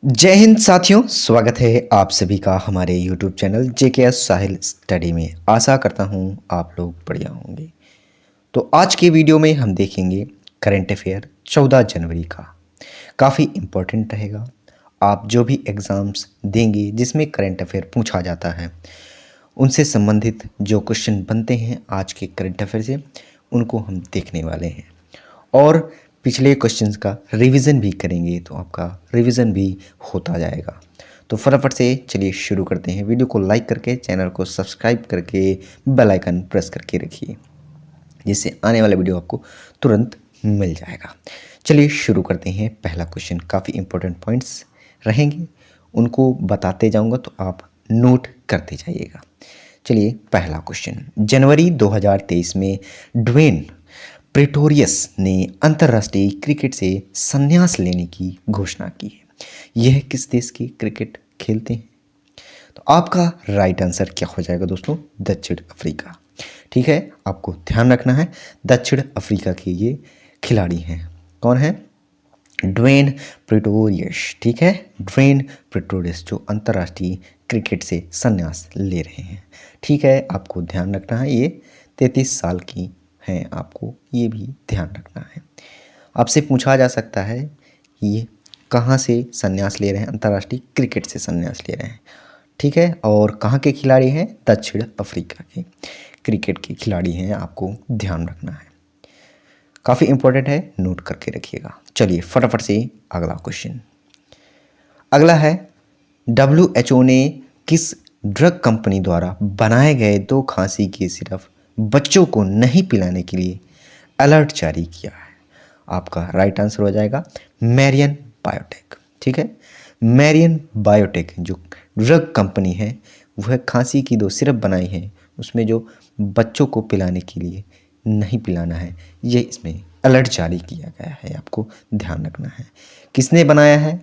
जय हिंद साथियों, स्वागत है आप सभी का हमारे YouTube चैनल JKS साहिल स्टडी में। आशा करता हूँ आप लोग बढ़िया होंगे। तो आज के वीडियो में हम देखेंगे करंट अफेयर 14 जनवरी का। काफ़ी इम्पोर्टेंट रहेगा। आप जो भी एग्ज़ाम्स देंगे जिसमें करंट अफेयर पूछा जाता है, उनसे संबंधित जो क्वेश्चन बनते हैं आज के करंट अफेयर से, उनको हम देखने वाले हैं और पिछले क्वेश्चंस का रिवीजन भी करेंगे, तो आपका रिवीजन भी होता जाएगा। तो फटाफट से चलिए शुरू करते हैं। वीडियो को लाइक करके, चैनल को सब्सक्राइब करके, बेल आइकन प्रेस करके रखिए, जिससे आने वाला वीडियो आपको तुरंत मिल जाएगा। चलिए शुरू करते हैं। पहला क्वेश्चन, काफ़ी इंपॉर्टेंट पॉइंट्स रहेंगे, उनको बताते जाऊंगा तो आप नोट करते जाइएगा। चलिए पहला क्वेश्चन, जनवरी 2023 में ड्वेन प्रेटोरियस ने अंतर्राष्ट्रीय क्रिकेट से संन्यास लेने की घोषणा की है। यह किस देश के क्रिकेट खेलते हैं? तो आपका राइट आंसर क्या हो जाएगा दोस्तों? दक्षिण अफ्रीका। ठीक है, आपको ध्यान रखना है, दक्षिण अफ्रीका के ये खिलाड़ी हैं। कौन है? Dwayne Pretorius. ठीक है, ड्वेन प्रेटोरियस जो अंतर्राष्ट्रीय क्रिकेट से संन्यास ले रहे हैं। ठीक है, आपको ध्यान रखना है, ये 33 साल की हैं, आपको ये भी ध्यान रखना है। आपसे पूछा जा सकता है कि ये कहाँ से संन्यास ले रहे हैं? अंतर्राष्ट्रीय क्रिकेट से संन्यास ले रहे हैं। ठीक है, और कहाँ के खिलाड़ी हैं? दक्षिण अफ्रीका के क्रिकेट के खिलाड़ी हैं, आपको ध्यान रखना है। काफ़ी इंपॉर्टेंट है, नोट करके रखिएगा। चलिए फटाफट से अगला क्वेश्चन। अगला है, WHO ने किस ड्रग कंपनी द्वारा बनाए गए 2 खांसी के सिरप बच्चों को नहीं पिलाने के लिए अलर्ट जारी किया है? आपका राइट आंसर हो जाएगा मैरियन बायोटेक। ठीक है, मैरियन बायोटेक जो ड्रग कंपनी है, वह खांसी की 2 सिरप बनाई है, उसमें जो बच्चों को पिलाने के लिए नहीं पिलाना है, ये इसमें अलर्ट जारी किया गया है, आपको ध्यान रखना है। किसने बनाया है?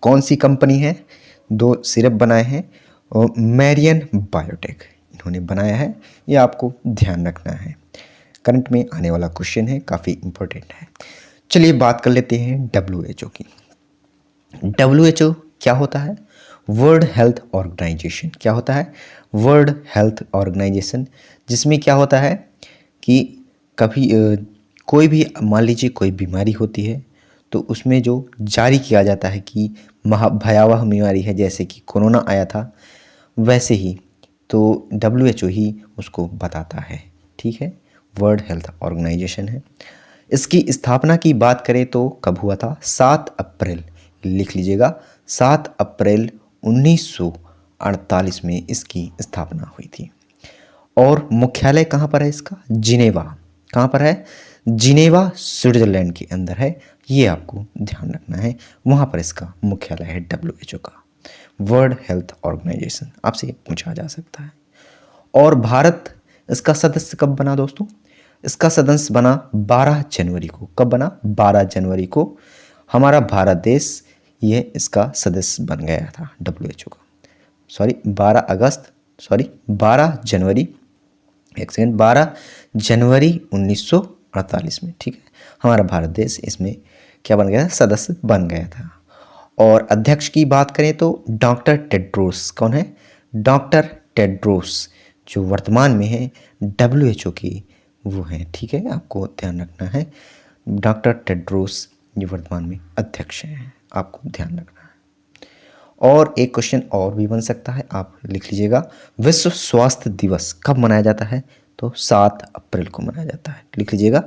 कौन सी कंपनी है? 2 सिरप बनाए हैं और मैरियन बायोटेक इन्होंने बनाया है, ये आपको ध्यान रखना है। करंट में आने वाला क्वेश्चन है, काफ़ी इम्पोर्टेंट है। चलिए बात कर लेते हैं WHO की। WHO क्या होता है? World Health Organization. क्या होता है? वर्ल्ड हेल्थ ऑर्गेनाइजेशन, जिसमें क्या होता है कि कभी कोई भी, मान लीजिए कोई बीमारी होती है, तो उसमें जो जारी किया जाता है कि भयावह बीमारी है, जैसे कि कोरोना आया था, वैसे ही तो WHO ही उसको बताता है। ठीक है, वर्ल्ड हेल्थ ऑर्गेनाइजेशन है। इसकी स्थापना की बात करें तो कब हुआ था? 7 अप्रैल, लिख लीजिएगा, 7 अप्रैल 1948 में इसकी स्थापना हुई थी। और मुख्यालय कहाँ पर है इसका? जिनेवा। कहाँ पर है? जिनेवा स्विट्जरलैंड के अंदर है, ये आपको ध्यान रखना है। वहाँ पर इसका मुख्यालय है WHO का, वर्ल्ड हेल्थ ऑर्गेनाइजेशन, आपसे पूछा जा सकता है। और भारत इसका सदस्य कब बना दोस्तों? इसका सदस्य बना 12 जनवरी को। कब बना? 12 जनवरी को हमारा भारत देश ये इसका सदस्य बन गया था WHO का। 12 जनवरी, एक सेकेंड, 12 जनवरी 1948 में। ठीक है, हमारा भारत देश इसमें क्या बन गया? सदस्य बन गया था। और अध्यक्ष की बात करें तो डॉक्टर टेड्रोस। कौन है? डॉक्टर टेड्रोस, जो वर्तमान में है WHO की, वो हैं। ठीक है, आपको ध्यान रखना है, डॉक्टर टेड्रोस जो वर्तमान में अध्यक्ष हैं, आपको ध्यान रखना है। और एक क्वेश्चन और भी बन सकता है, आप लिख लीजिएगा, विश्व स्वास्थ्य दिवस कब मनाया जाता है? तो 7 अप्रैल को मनाया जाता है। लिख लीजिएगा,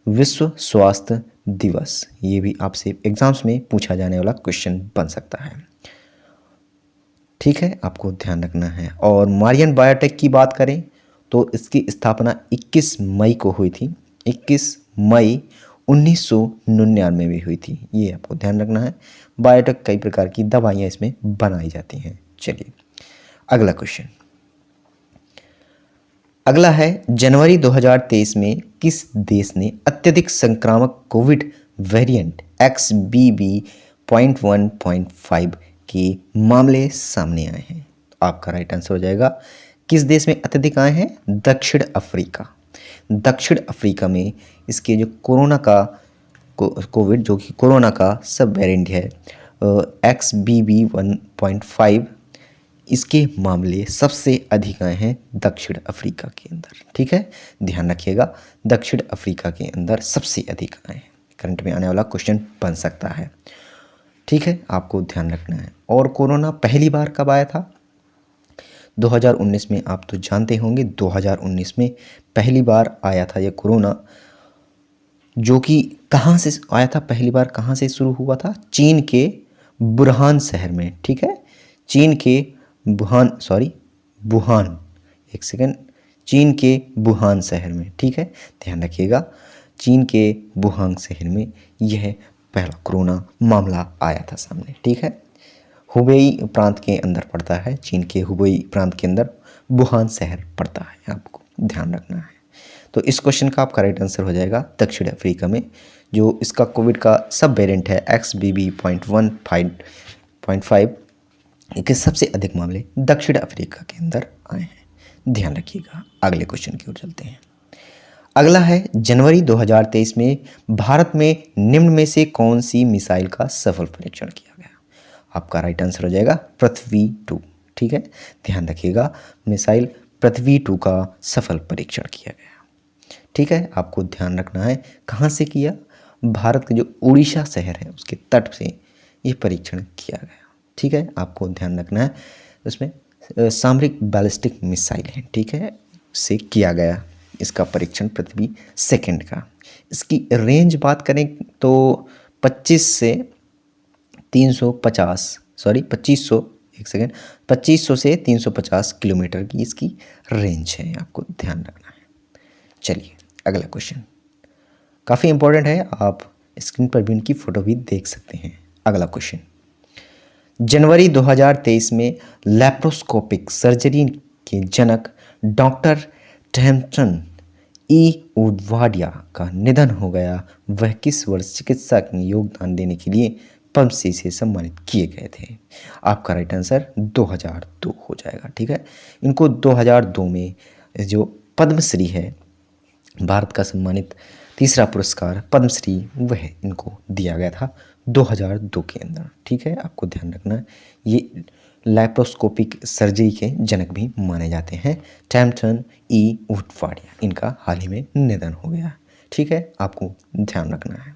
विश्व स्वास्थ्य दिवस। ये भी आपसे एग्जाम्स में पूछा जाने वाला क्वेश्चन बन सकता है। ठीक है, आपको ध्यान रखना है। और मैरियन बायोटेक की बात करें तो इसकी स्थापना 21 मई को हुई थी। 21 मई 1999 में हुई थी, ये आपको ध्यान रखना है। बायोटेक कई प्रकार की दवाइयाँ इसमें बनाई जाती हैं। चलिए अगला क्वेश्चन। अगला है, जनवरी 2023 में किस देश ने अत्यधिक संक्रामक कोविड वेरिएंट XBB.1.5 के मामले सामने आए हैं? आपका राइट आंसर हो जाएगा, किस देश में अत्यधिक आए हैं? दक्षिण अफ्रीका। दक्षिण अफ्रीका में इसके जो कोरोना का कोविड, जो कि कोरोना का सब वेरिएंट है, XBB 1.5 इसके मामले सबसे अधिक आए हैं दक्षिण अफ्रीका के अंदर। ठीक है, ध्यान रखिएगा, दक्षिण अफ्रीका के अंदर सबसे अधिक आए हैं। करंट में आने वाला क्वेश्चन बन सकता है। ठीक है, आपको ध्यान रखना है। और कोरोना पहली बार कब आया था? 2019 में। आप तो जानते होंगे 2019 में पहली बार आया था यह कोरोना, जो कि कहाँ से आया था? पहली बार कहाँ से शुरू हुआ था? चीन के वुहान शहर में। ठीक है, चीन के वुहान, एक सेकेंड, चीन के वुहान शहर में। ठीक है, ध्यान रखिएगा, चीन के वुहान शहर में यह पहला कोरोना मामला आया था सामने। ठीक है, हुबेई प्रांत के अंदर पड़ता है, चीन के हुबेई प्रांत के अंदर वुहान शहर पड़ता है, आपको ध्यान रखना है। तो इस क्वेश्चन का आपका राइट आंसर हो जाएगा दक्षिण अफ्रीका में, जो इसका कोविड का सब वेरिएंट है XBB.1.5 के सबसे अधिक मामले दक्षिण अफ्रीका के अंदर आए हैं। ध्यान रखिएगा। अगले क्वेश्चन की ओर चलते हैं। अगला है, जनवरी 2023 में भारत में निम्न में से कौन सी मिसाइल का सफल परीक्षण किया गया? आपका राइट आंसर हो जाएगा पृथ्वी 2। ठीक है, ध्यान रखिएगा, मिसाइल पृथ्वी 2 का सफल परीक्षण किया गया। ठीक है, आपको ध्यान रखना है कहाँ से किया? भारत के जो उड़ीसा शहर है उसके तट से ये परीक्षण किया गया। ठीक है, आपको ध्यान रखना है, उसमें सामरिक बैलिस्टिक मिसाइल है। ठीक है, से किया गया इसका परीक्षण पृथ्वी सेकंड का। इसकी रेंज बात करें तो 2500 से 350 किलोमीटर की इसकी रेंज है, आपको ध्यान रखना है। चलिए अगला क्वेश्चन काफ़ी इंपॉर्टेंट है, आप स्क्रीन पर भी इनकी फ़ोटो भी देख सकते हैं। अगला क्वेश्चन, जनवरी 2023 में लैप्रोस्कोपिक सर्जरी के जनक डॉक्टर थॉमसन ई उडवाडिया का निधन हो गया। वह किस वर्ष चिकित्सा में योगदान देने के लिए पद्मश्री से सम्मानित किए गए थे? आपका राइट आंसर 2002 हो जाएगा। ठीक है, इनको 2002 में जो पद्मश्री है, भारत का सम्मानित तीसरा पुरस्कार पद्मश्री, वह इनको दिया गया था 2002 के अंदर। ठीक है, आपको ध्यान रखना है, ये लैप्रोस्कोपिक सर्जरी के जनक भी माने जाते हैं। थॉमसन ई उडवाडिया, इनका हाल ही में निधन हो गया। ठीक है, आपको ध्यान रखना है।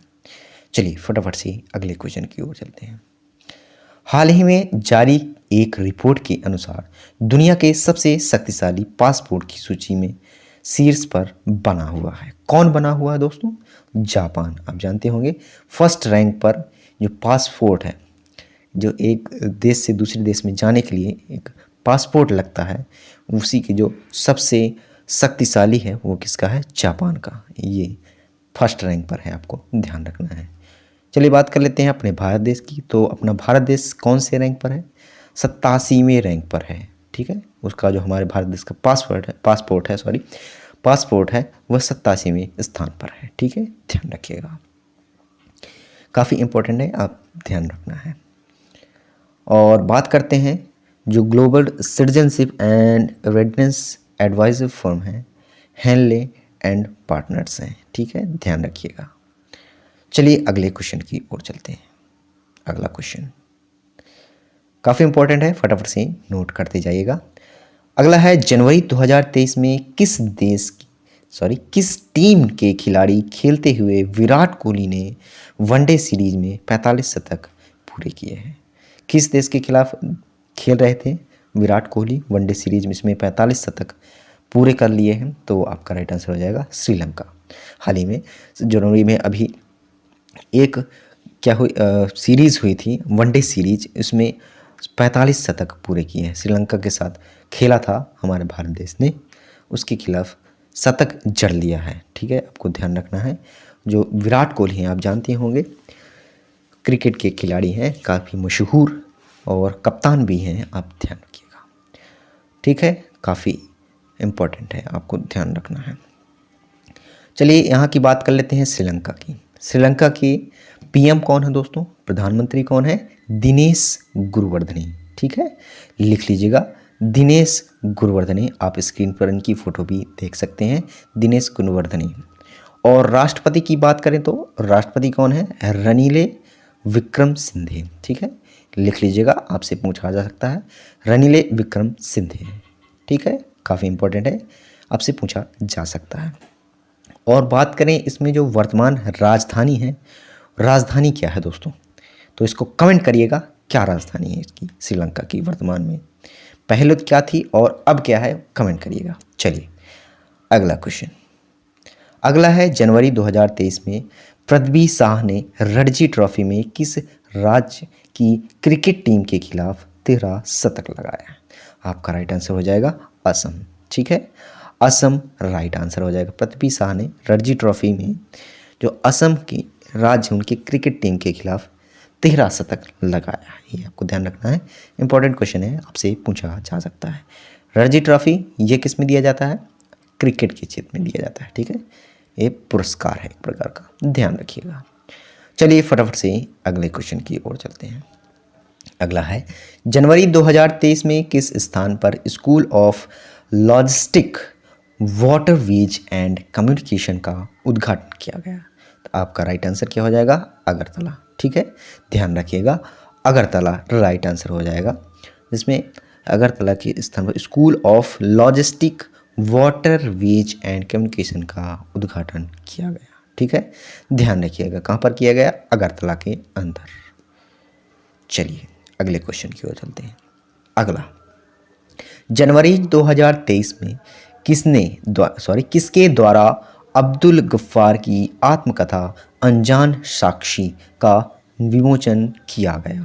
चलिए फटाफट से अगले क्वेश्चन की ओर चलते हैं। हाल ही में जारी एक रिपोर्ट के अनुसार दुनिया के सबसे शक्तिशाली पासपोर्ट की सूची में शीर्ष पर बना हुआ है। कौन बना हुआ है दोस्तों? जापान। आप जानते होंगे फर्स्ट रैंक पर जो पासपोर्ट है, जो एक देश से दूसरे देश में जाने के लिए एक पासपोर्ट लगता है, उसी के जो सबसे शक्तिशाली है वो किसका है? जापान का। ये फर्स्ट रैंक पर है, आपको ध्यान रखना है। चलिए बात कर लेते हैं अपने भारत देश की। तो अपना भारत देश कौन से रैंक पर है? 87वें रैंक पर है। ठीक है, उसका जो हमारे भारत देश का पासपोर्ट है वह 87वें स्थान पर है। ठीक है, ध्यान रखिएगा, काफ़ी इंपॉर्टेंट है, आप ध्यान रखना है। और बात करते हैं जो global citizenship and residence advisor firm है, हेनले एंड पार्टनर्स हैं। ठीक है, ध्यान रखिएगा। चलिए अगले क्वेश्चन की ओर चलते हैं। अगला क्वेश्चन काफ़ी इंपॉर्टेंट है, फटाफट से नोट करते जाइएगा। अगला है, जनवरी 2023 में किस टीम के खिलाड़ी खेलते हुए विराट कोहली ने वनडे सीरीज में 45 शतक पूरे किए हैं? किस देश के खिलाफ खेल रहे थे विराट कोहली? वनडे सीरीज में इसमें 45 शतक पूरे कर लिए हैं, तो आपका राइट आंसर हो जाएगा श्रीलंका। हाल ही में जनवरी में अभी एक सीरीज़ हुई थी, वनडे सीरीज, इसमें 45 शतक पूरे किए हैं। श्रीलंका के साथ खेला था हमारे भारत देश ने, उसके खिलाफ शतक जड़ लिया है। ठीक है, आपको ध्यान रखना है। जो विराट कोहली हैं आप जानते होंगे, क्रिकेट के खिलाड़ी हैं, काफ़ी मशहूर और कप्तान भी हैं, आप ध्यान रखिएगा। ठीक है, काफ़ी इम्पोर्टेंट है, आपको ध्यान रखना है। चलिए यहाँ की बात कर लेते हैं श्रीलंका की। श्रीलंका की पीएम कौन है दोस्तों? प्रधानमंत्री कौन है? दिनेश गुरुवर्धने। ठीक है, लिख लीजिएगा, दिनेश गुरुवर्धने। आप स्क्रीन पर इनकी फ़ोटो भी देख सकते हैं, दिनेश गुरुवर्धने। और राष्ट्रपति की बात करें तो राष्ट्रपति कौन है? रनिले विक्रम सिंघे। ठीक है, लिख लीजिएगा, आपसे पूछा जा सकता है, रनीले विक्रम सिंघे। ठीक है, काफ़ी इंपॉर्टेंट है, आपसे पूछा जा सकता है। और बात करें इसमें जो वर्तमान राजधानी है, राजधानी क्या है दोस्तों, तो इसको कमेंट करिएगा, क्या राजधानी है इसकी श्रीलंका की वर्तमान में, पहले क्या थी और अब क्या है, कमेंट करिएगा। चलिए अगला क्वेश्चन, अगला है जनवरी 2023 में पृथ्वी शाह ने रणजी ट्रॉफी में किस राज्य की क्रिकेट टीम के खिलाफ 13 शतक लगाया। आपका राइट आंसर हो जाएगा असम। ठीक है, असम राइट आंसर हो जाएगा। पृथ्वी शाह ने रणजी ट्रॉफी में जो असम की राज्य उनकी क्रिकेट टीम के खिलाफ 13 शतक लगाया। ये आपको ध्यान रखना है, इंपॉर्टेंट क्वेश्चन है, आपसे पूछा जा सकता है। रणजी ट्रॉफी ये किस में दिया जाता है, क्रिकेट के क्षेत्र में दिया जाता है। ठीक है, ये पुरस्कार है एक प्रकार का, ध्यान रखिएगा। चलिए फटाफट से अगले क्वेश्चन की ओर चलते हैं। अगला है जनवरी 2023 में किस स्थान पर school of logistic waterways and communication का उद्घाटन किया गया। तो आपका राइट आंसर क्या हो जाएगा, अगरतला। ठीक है, ध्यान रखिएगा, अगरतला राइट आंसर हो जाएगा, जिसमें अगरतला के स्थान पर school of logistic waterways and communication का उद्घाटन किया गया। ठीक है, ध्यान रखिएगा, कहाँ पर किया गया, अगरतला के अंदर। चलिए अगले क्वेश्चन की ओर चलते हैं। अगला, जनवरी 2023 में किसके द्वारा अब्दुल गफ्फार की आत्मकथा अनजान साक्षी का विमोचन किया गया।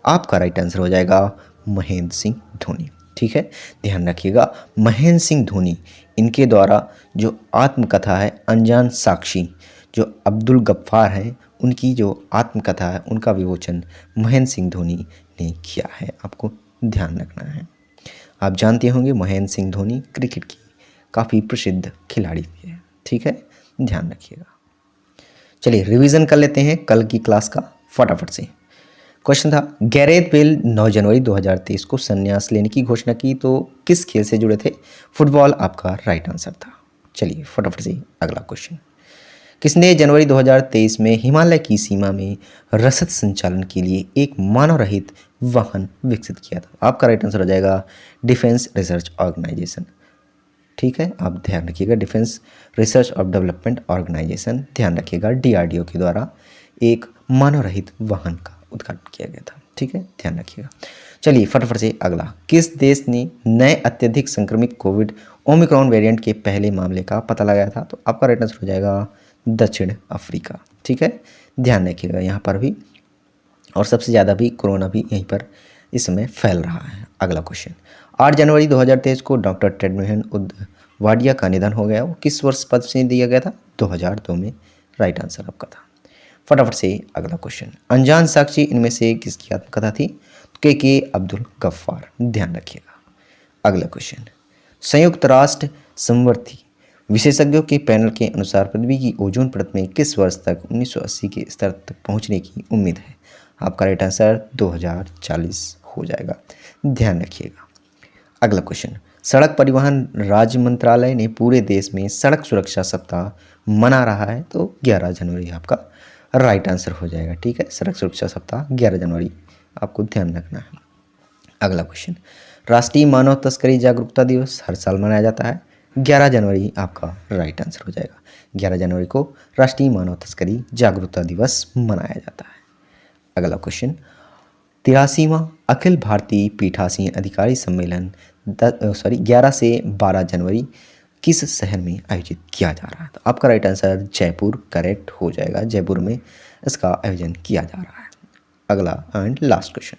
आपका राइट आंसर हो जाएगा महेंद्र सिंह धोनी। ठीक है, ध्यान रखिएगा, महेंद्र सिंह धोनी, इनके द्वारा जो आत्मकथा है अनजान साक्षी, जो अब्दुल गफ्फार है उनकी जो आत्मकथा है उनका विमोचन महेंद्र सिंह धोनी ने किया है। आपको ध्यान रखना है। आप जानते होंगे महेंद्र सिंह धोनी क्रिकेट की काफ़ी प्रसिद्ध खिलाड़ी थे। ठीक है, ध्यान रखिएगा। चलिए रिवीजन कर लेते हैं कल की क्लास का फटाफट से। क्वेश्चन था, गैरेथ बेल 9 जनवरी 2023 को संन्यास लेने की घोषणा की तो किस खेल से जुड़े थे, फुटबॉल आपका राइट आंसर था। चलिए फटाफट से अगला क्वेश्चन, किसने जनवरी 2023 में हिमालय की सीमा में रसद संचालन के लिए एक मानव रहित वाहन विकसित किया था। आपका राइट आंसर हो जाएगा डिफेंस रिसर्च ऑर्गेनाइजेशन। ठीक है, आप ध्यान रखिएगा, डिफेंस रिसर्च और डेवलपमेंट ऑर्गेनाइजेशन, ध्यान रखिएगा, DRDO के द्वारा एक मानव रहित वाहन का उद्घाटन किया गया था। ठीक है, ध्यान रखिएगा। चलिए फटाफट से अगला, किस देश ने नए अत्यधिक संक्रमित कोविड ओमिक्रॉन वेरिएंट के पहले मामले का पता लगाया था, तो आपका राइट आंसर हो जाएगा दक्षिण अफ्रीका। ठीक है, ध्यान रखिएगा यहाँ पर भी, और सबसे ज़्यादा भी कोरोना भी यहीं पर इस समय फैल रहा है। अगला क्वेश्चन, 8 जनवरी 2023 को डॉक्टर टेडमोहन वाडिया का निधन हो गया, वो किस वर्ष पद से दिया गया था, 2002 में राइट आंसर आपका था। फटाफट से अगला क्वेश्चन, अनजान साक्षी इनमें से किसकी आत्मकथा थी, तो के अब्दुल गफ्फार, ध्यान रखिएगा। अगला क्वेश्चन, संयुक्त राष्ट्र संवर्ती विशेषज्ञों के पैनल के अनुसार पृथ्वी की ओजोन परत में किस वर्ष तक 1980 के स्तर तक पहुंचने की उम्मीद है। आपका राइट आंसर 2040 हो जाएगा, ध्यान रखिएगा। अगला क्वेश्चन, सड़क परिवहन राज्य मंत्रालय ने पूरे देश में सड़क सुरक्षा सप्ताह मना रहा है, तो 11 जनवरी आपका राइट आंसर हो जाएगा। ठीक है, सड़क सुरक्षा सप्ताह 11 जनवरी आपको ध्यान रखना है। अगला क्वेश्चन, राष्ट्रीय मानव तस्करी जागरूकता दिवस हर साल मनाया जाता है, 11 जनवरी आपका राइट आंसर हो जाएगा। 11 जनवरी को राष्ट्रीय मानव तस्करी जागरूकता दिवस मनाया जाता है। अगला क्वेश्चन, 83वां अखिल भारतीय पीठासीन अधिकारी सम्मेलन 11 से 12 जनवरी किस शहर में आयोजित किया जा रहा है, तो आपका राइट आंसर जयपुर करेक्ट हो जाएगा, जयपुर में इसका आयोजन किया जा रहा है। अगला एंड लास्ट क्वेश्चन,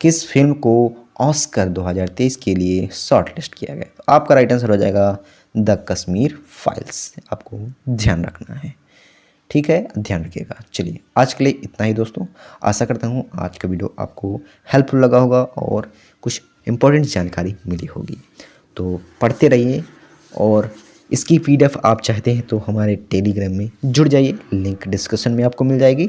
किस फिल्म को ऑस्कर 2023 के लिए शॉर्ट लिस्ट किया गया, तो आपका राइट आंसर हो जाएगा द कश्मीर फाइल्स। आपको ध्यान रखना है। ठीक है, ध्यान रखिएगा। चलिए आज के लिए इतना ही दोस्तों, आशा करता हूँ आज का वीडियो आपको हेल्पफुल लगा होगा और कुछ इम्पोर्टेंट जानकारी मिली होगी। तो पढ़ते रहिए, और इसकी PDF आप चाहते हैं तो हमारे टेलीग्राम में जुड़ जाइए, लिंक डिस्क्रिप्शन में आपको मिल जाएगी,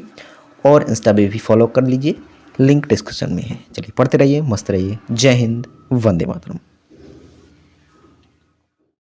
और इंस्टा पे भी फॉलो कर लीजिए, लिंक डिस्क्रिप्शन में है। चलिए पढ़ते रहिए, मस्त रहिए। जय हिंद, वंदे मातरम।